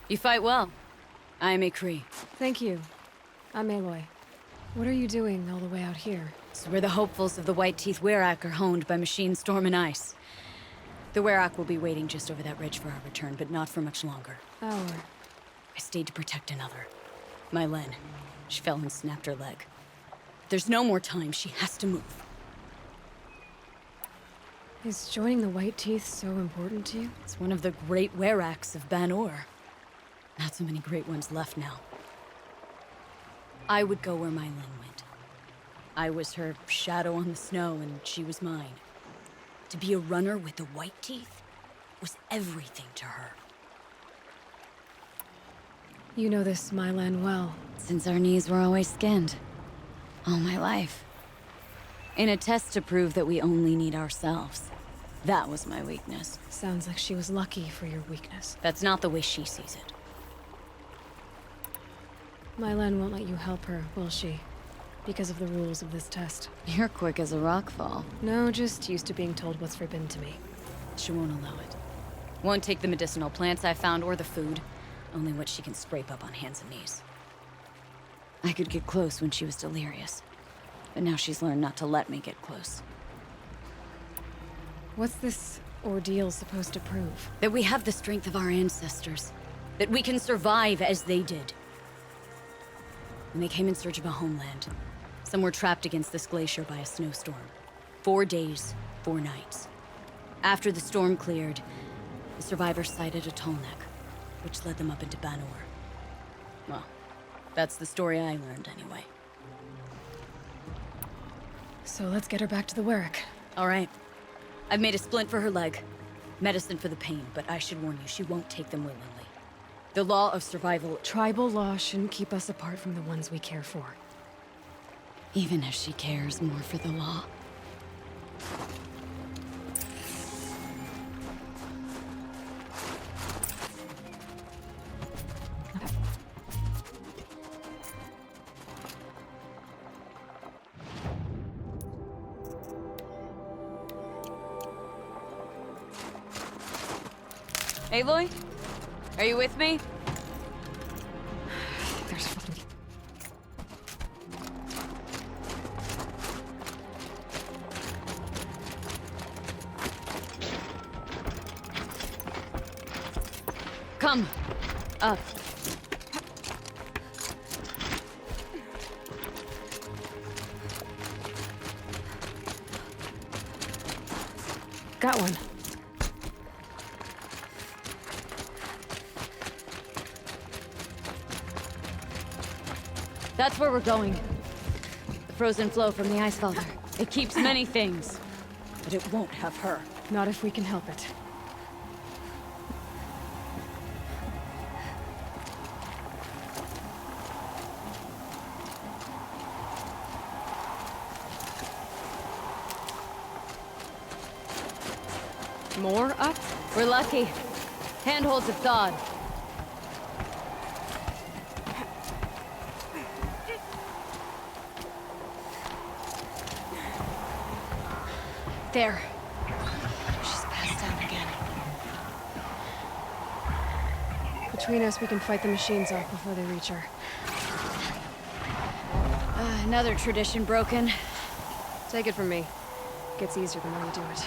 You fight well. I'm Ikrie. Thank you. I'm Aloy. What are you doing all the way out here? It's where the hopefuls of the White Teeth Werak are honed by machine storm and ice. The Werak will be waiting just over that ridge for our return, but not for much longer. Our. I stayed to protect another. Mailen. She fell and snapped her leg. There's no more time. She has to move. Is joining the White Teeth so important to you? It's one of the great Weraks of Banuk. Not so many great ones left now. I would go where Mailen went. I was her shadow on the snow, and she was mine. To be a runner with the White Teeth was everything to her. You know this Mailen well. Since our knees were always skinned. All my life. In a test to prove that we only need ourselves. That was my weakness. Sounds like she was lucky for your weakness. That's not the way she sees it. Mailen won't let you help her, will she? Because of the rules of this test. You're quick as a rockfall. No, just used to being told what's forbidden to me. She won't allow it. Won't take the medicinal plants I found or the food. Only what she can scrape up on hands and knees. I could get close when she was delirious. But now she's learned not to let me get close. What's this ordeal supposed to prove? That we have the strength of our ancestors. That we can survive as they did. When they came in search of a homeland, some were trapped against this glacier by a snowstorm. 4 days, 4 nights. After the storm cleared, the survivors sighted a tallneck, which led them up into Banuk. Well, that's the story I learned anyway. So let's get her back to the Werak. All right. I've made a splint for her leg. Medicine for the pain, but I should warn you, she won't take them willingly. The law of survival... Tribal law shouldn't keep us apart from the ones we care for. Even if she cares more for the law. Aloy? Are you with me? There's fucking... Come. Up. Got one. That's where we're going. The frozen flow from the ice felder. It keeps many things, but it won't have her. Not if we can help it. More up? We're lucky. Handholds of God. There. She's passed down again. Between us, we can fight the machines off before they reach her. Another tradition broken. Take it from me. Gets easier the more you do it.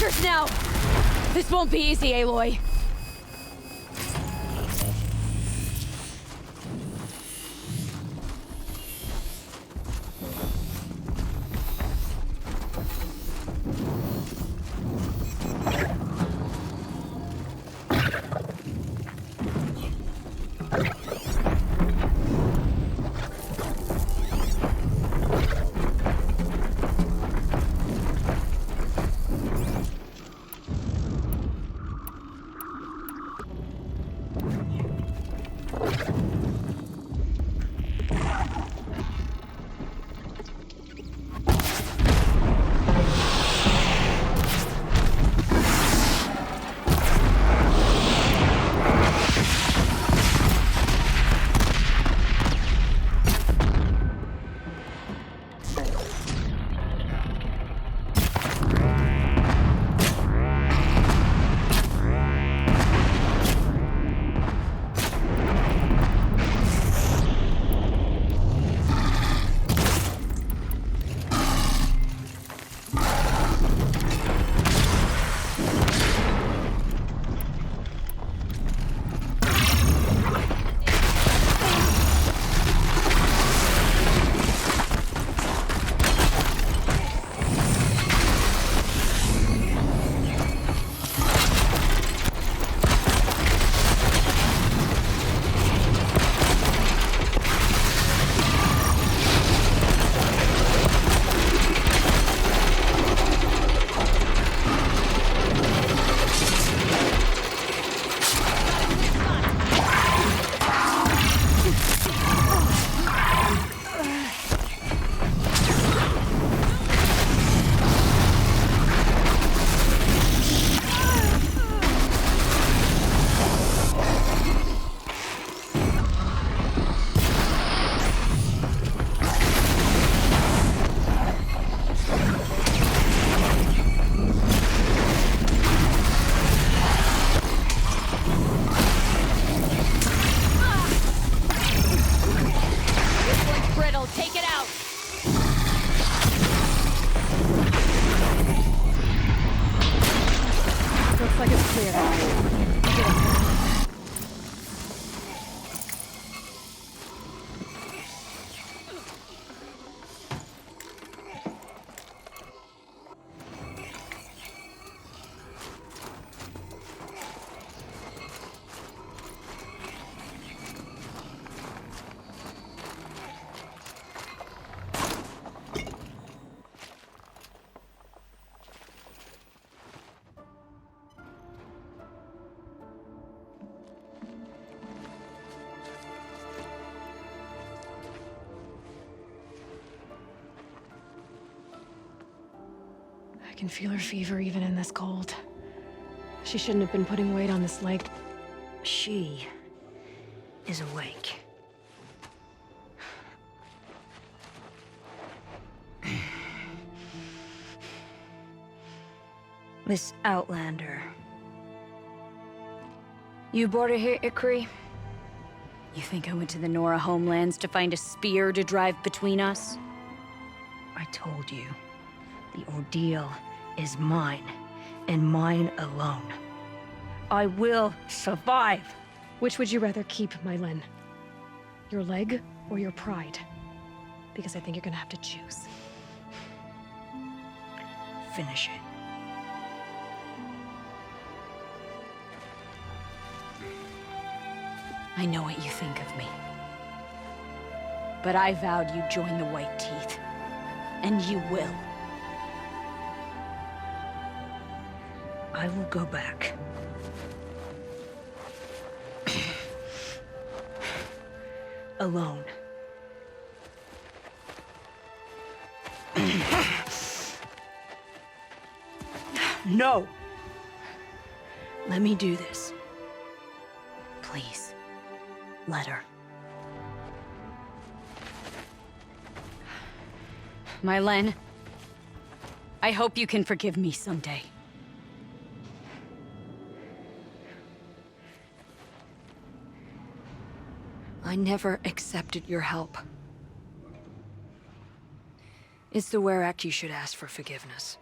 soldiers now! This won't be easy, Aloy. I can feel her fever even in this cold. She shouldn't have been putting weight on this leg. She is awake. Miss Outlander. You brought her here, Ikrie? You think I went to the Nora homelands to find a spear to drive between us? I told you. The ordeal is mine, and mine alone. I will survive! Which would you rather keep, Mailen? Your leg or your pride? Because I think you're gonna have to choose. Finish it. I know what you think of me. But I vowed you'd join the White Teeth. And you will. I will go back. Alone. No! Let me do this. Please, let her. Mailen, I hope you can forgive me someday. I never accepted your help. It's the Werak you should ask for forgiveness.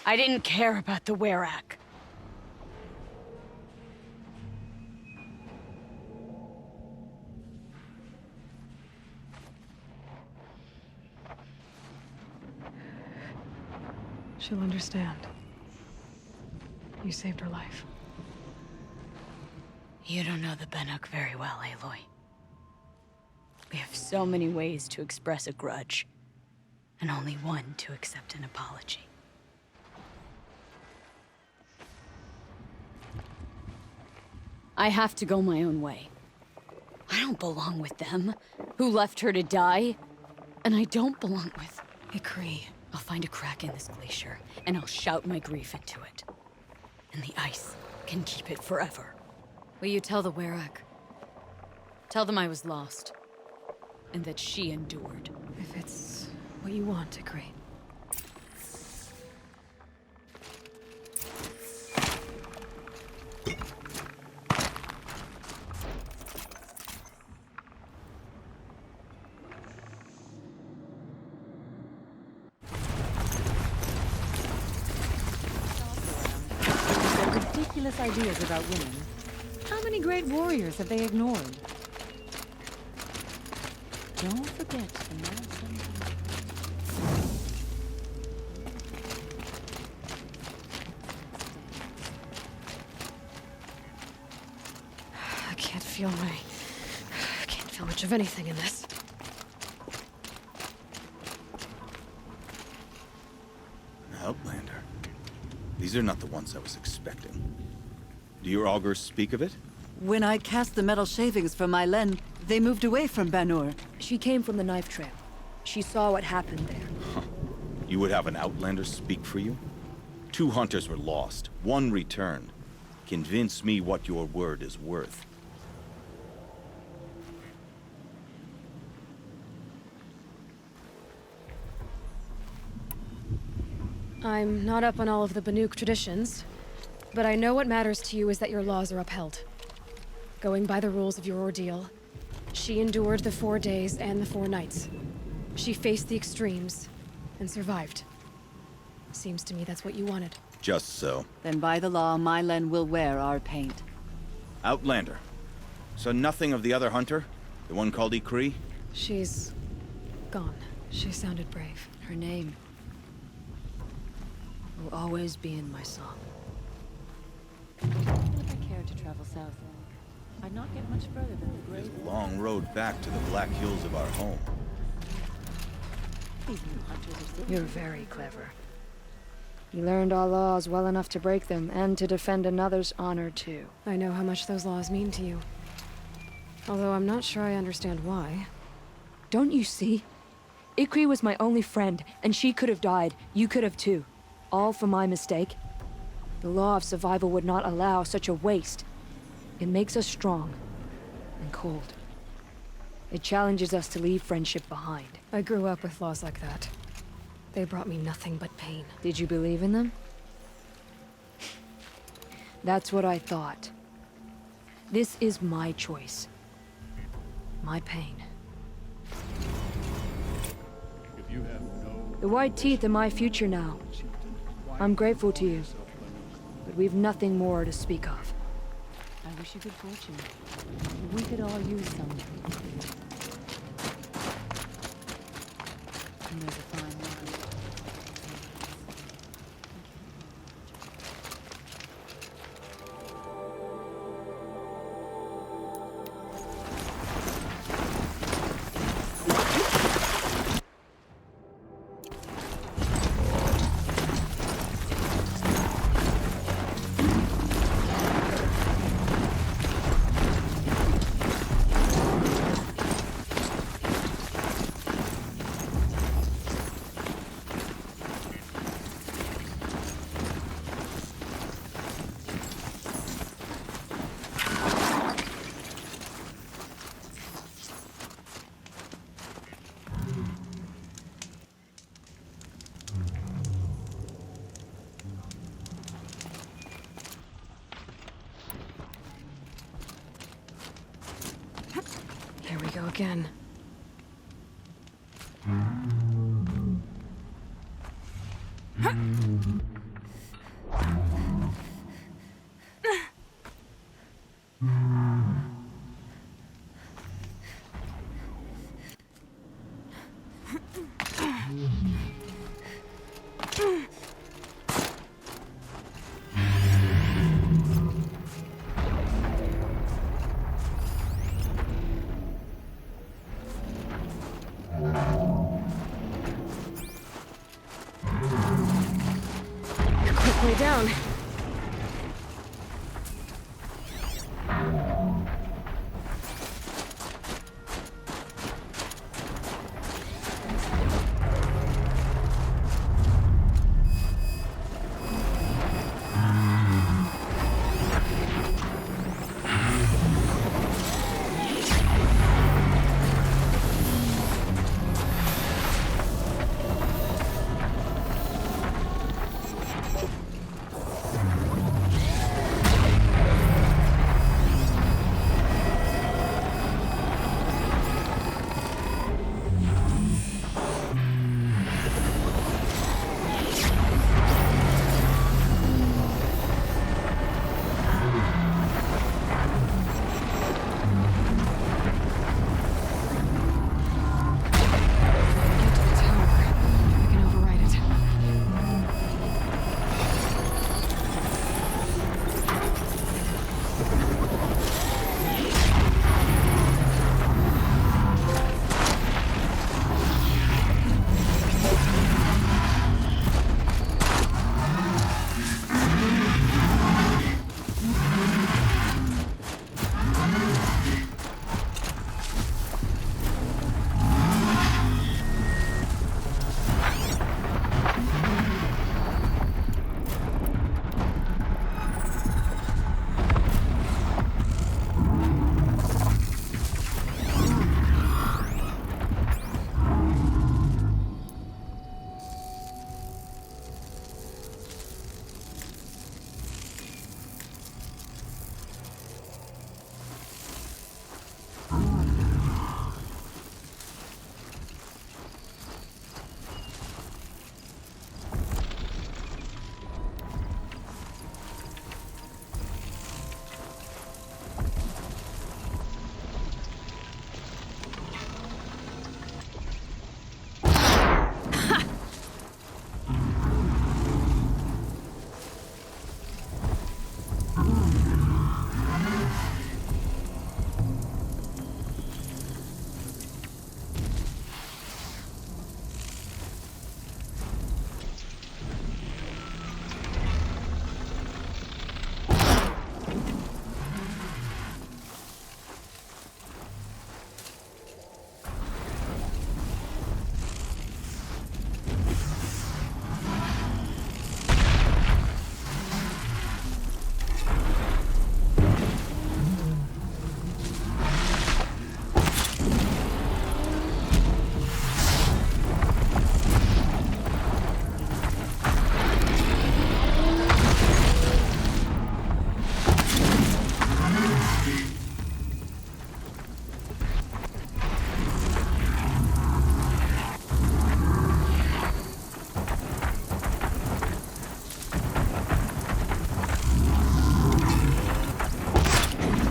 I didn't care about the Werak. She'll understand. You saved her life. You don't know the Banuk very well, Aloy. We have so many ways to express a grudge, and only one to accept an apology. I have to go my own way. I don't belong with them, who left her to die. And I don't belong with Ikrie. I'll find a crack in this glacier, and I'll shout my grief into it. And the ice can keep it forever. Will you tell the Werak? Tell them I was lost, and that she endured. If it's what you want, Ikrie. Ridiculous ideas about women. How many great warriors have they ignored? Don't forget the Mailen. I can't feel much of anything in this. An Outlander. These are not the ones I was expecting. Do your augurs speak of it? When I cast the metal shavings from Mailen, they moved away from Banur. She came from the knife trail. She saw what happened there. Huh. You would have an Outlander speak for you? 2 hunters were lost, 1 returned. Convince me what your word is worth. I'm not up on all of the Banuk traditions, but I know what matters to you is that your laws are upheld. Going by the rules of your ordeal, she endured the 4 days and the 4 nights. She faced the extremes and survived. Seems to me that's what you wanted. Just so. Then by the law, Mailen will wear our paint. Outlander. So nothing of the other hunter? The one called Ikrie? She's gone. She sounded brave. Her name will always be in my song. Even if I cared to travel south, I'd not get much further than the There's grave. a long road back to the Black Hills of our home. These new hunters are still. You're very clever. You learned our laws well enough to break them, and to defend another's honor, too. I know how much those laws mean to you. Although I'm not sure I understand why. Don't you see? Ikrie was my only friend, and she could have died. You could have too. All for my mistake. The law of survival would not allow such a waste. It makes us strong and cold. It challenges us to leave friendship behind. I grew up with laws like that. They brought me nothing but pain. Did you believe in them? That's what I thought. This is my choice. My pain. The white teeth are my future now. I'm grateful to you, but we've nothing more to speak of. I wish you good fortune. We could all use some. And there's a fine line. Here we go again. Quick way down.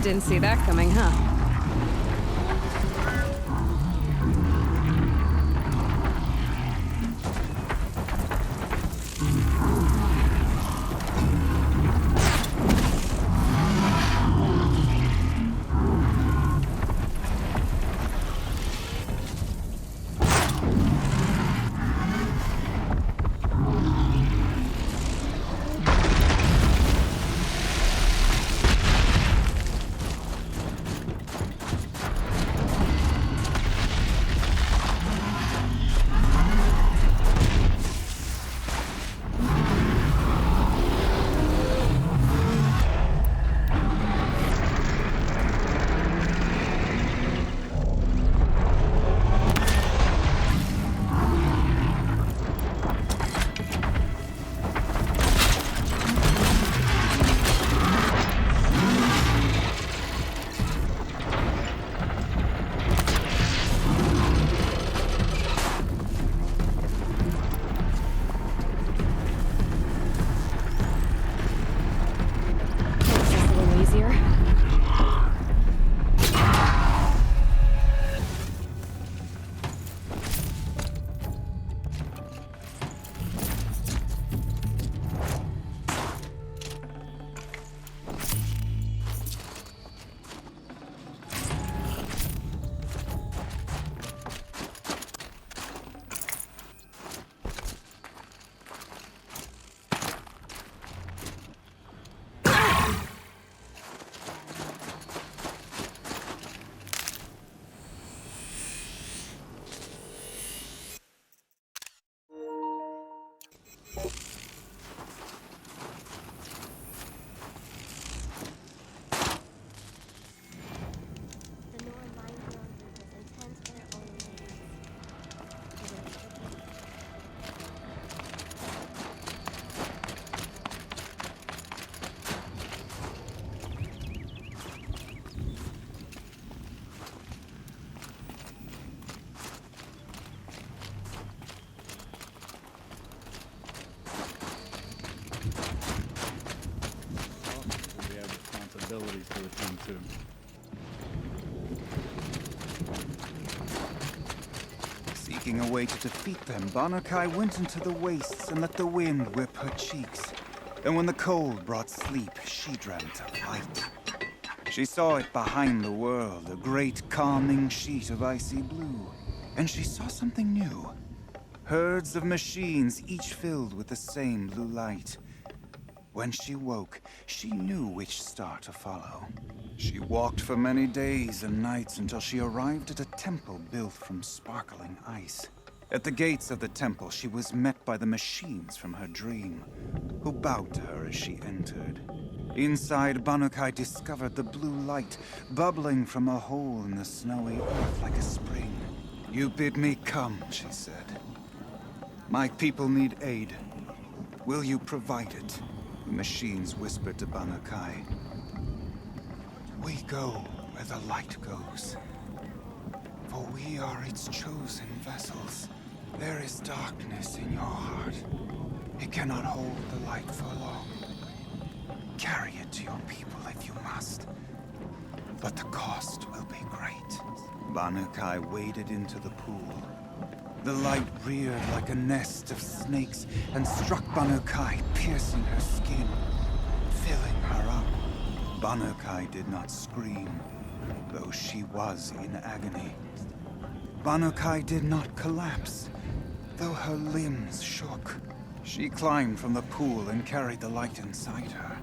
Didn't see that coming, huh? The Nora Line-grown peoples intend their own lands. We have responsibilities to attend to. Seeking a way to defeat them, Banuk went into the wastes and let the wind whip her cheeks. And when the cold brought sleep, she dreamt of light. She saw it behind the world, a great calming sheet of icy blue. And she saw something new. Herds of machines, each filled with the same blue light. When she woke, she knew which star to follow. She walked for many days and nights until she arrived at a temple built from sparkling ice. At the gates of the temple, she was met by the machines from her dream, who bowed to her as she entered. Inside, Banuk discovered the blue light bubbling from a hole in the snowy earth like a spring. "You bid me come," she said. "My people need aid. Will you provide it?" The machines whispered to Banuk. "We go where the light goes, for we are its chosen vessels. There is darkness in your heart. It cannot hold the light for long. Carry it to your people if you must, but the cost will be great." Banuk waded into the pool. The light reared like a nest of snakes and struck Banuk, piercing her skin, filling her up. Banuk did not scream, though she was in agony. Banuk did not collapse, though her limbs shook. She climbed from the pool and carried the light inside her.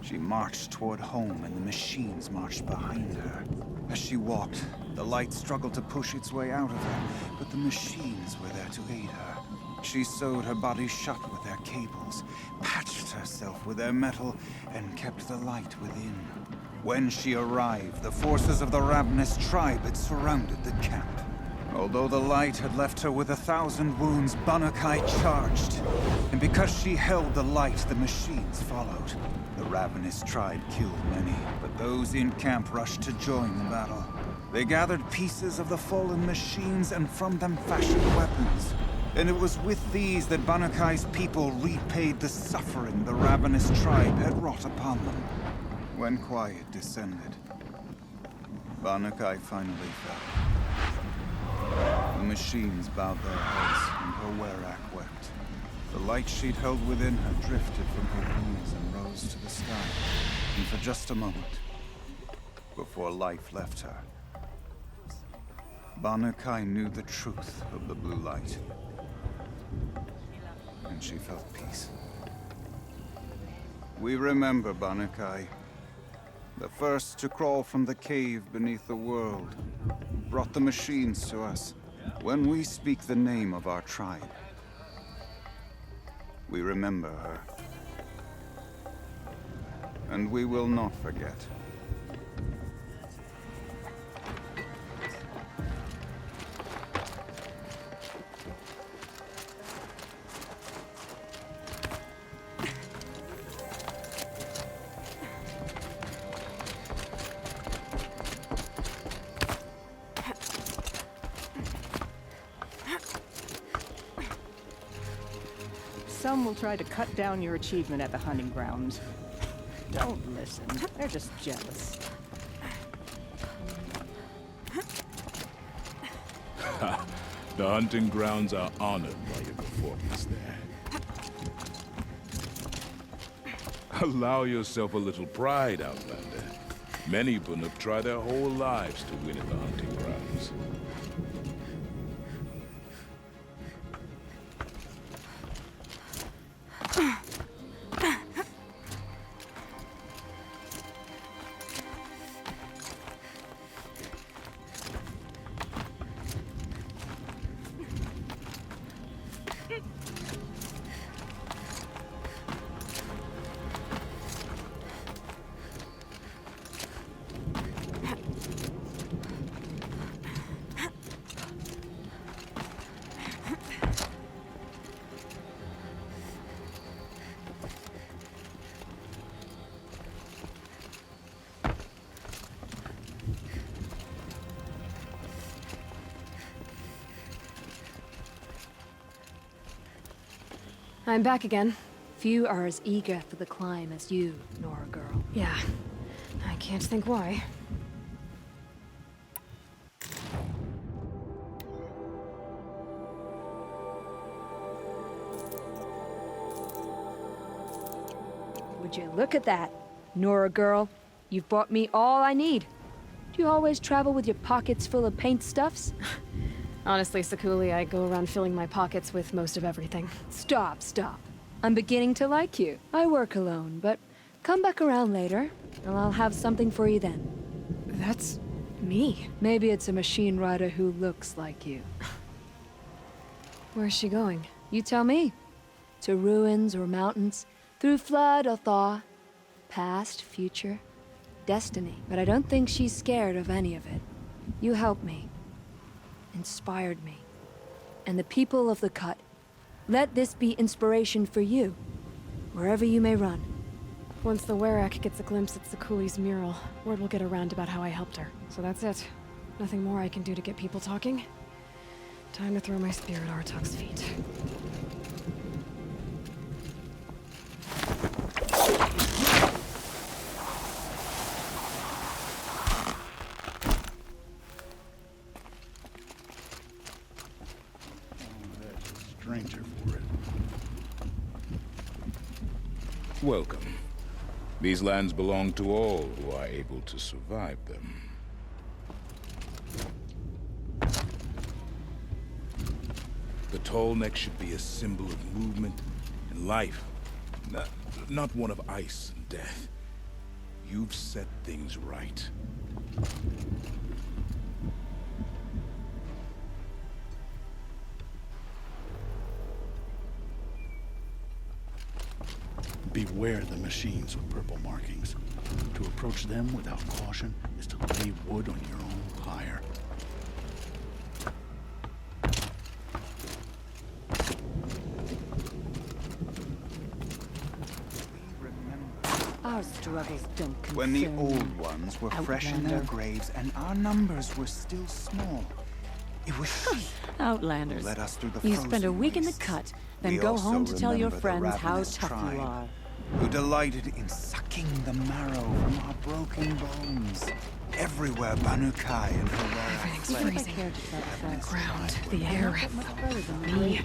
She marched toward home, and the machines marched behind her. As she walked, the light struggled to push its way out of her, but the machines were there to aid her. She sewed her body shut with their cables, patched herself with their metal, and kept the light within. When she arrived, the forces of the ravenous tribe had surrounded the camp. Although the light had left her with 1,000 wounds, Banuk charged. And because she held the light, the machines followed. The ravenous tribe killed many, but those in camp rushed to join the battle. They gathered pieces of the fallen machines and from them fashioned weapons. And it was with these that Banuk's people repaid the suffering the ravenous tribe had wrought upon them. When quiet descended, Banuk finally fell. The machines bowed their heads, and her werak wept. The light she'd held within her drifted from her wounds and rose to the sky. And for just a moment, before life left her, Banuk knew the truth of the blue light. And she felt peace. We remember Banuk, the first to crawl from the cave beneath the world, brought the machines to us. When we speak the name of our tribe, we remember her. And we will not forget. Some will try to cut down your achievement at the hunting grounds. Don't listen. They're just jealous. The hunting grounds are honored by your performance there. Allow yourself a little pride, Outlander. Many Banuk try their whole lives to win in the hunting grounds. I'm back again. Few are as eager for the climb as you, Nora girl. Yeah. I can't think why. Would you look at that, Nora girl? You've bought me all I need. Do you always travel with your pockets full of paint stuffs? Honestly, Sekuli, I go around filling my pockets with most of everything. Stop. I'm beginning to like you. I work alone, but come back around later, and I'll have something for you then. That's me. Maybe it's a machine rider who looks like you. Where's she going? You tell me. To ruins or mountains, through flood or thaw, past, future, destiny. But I don't think she's scared of any of it. You helped me, inspired me, and the people of the Cut. Let this be inspiration for you, wherever you may run. Once the Werak gets a glimpse at Sekuli's mural, word will get around about how I helped her. So that's it. Nothing more I can do to get people talking. Time to throw my spear at Artuk's feet. Stranger for it. Welcome. These lands belong to all who are able to survive them. The tall neck should be a symbol of movement and life, not one of ice and death. You've set things right. Beware the machines with purple markings. To approach them without caution is to lay wood on your own pyre. Our struggles don't concern When the you, old ones were fresh in their Outlander. graves and our numbers were still small, it was she Outlanders. who led us through the You spend a frozen week in the wastes. Cut, then We go also home to tell your remember the friends how ravenous tough tribe, you are. who delighted in sucking the marrow from our broken bones. Everywhere Banukai and her Everything's fled, freezing. The ground, the air, me.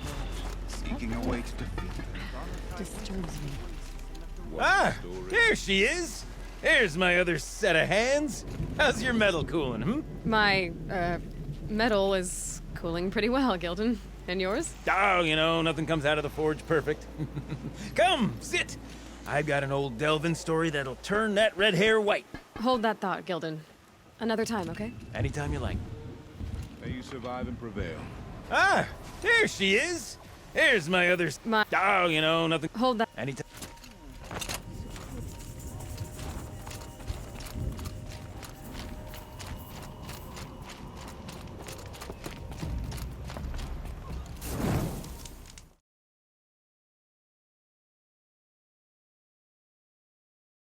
seeking a way to defeat her. Disturbs me. Ah, here she is. Here's my other set of hands. How's your metal cooling, My, metal is cooling pretty well, Gildan. And yours? Oh, nothing comes out of the forge perfect. Come, sit. I've got an old Delvin story that'll turn that red hair white. Hold that thought, Gildan. Another time, okay? Anytime you like. May you survive and prevail. Ah, here she is. Here's my other... My... Oh, nothing... Hold that... Anytime...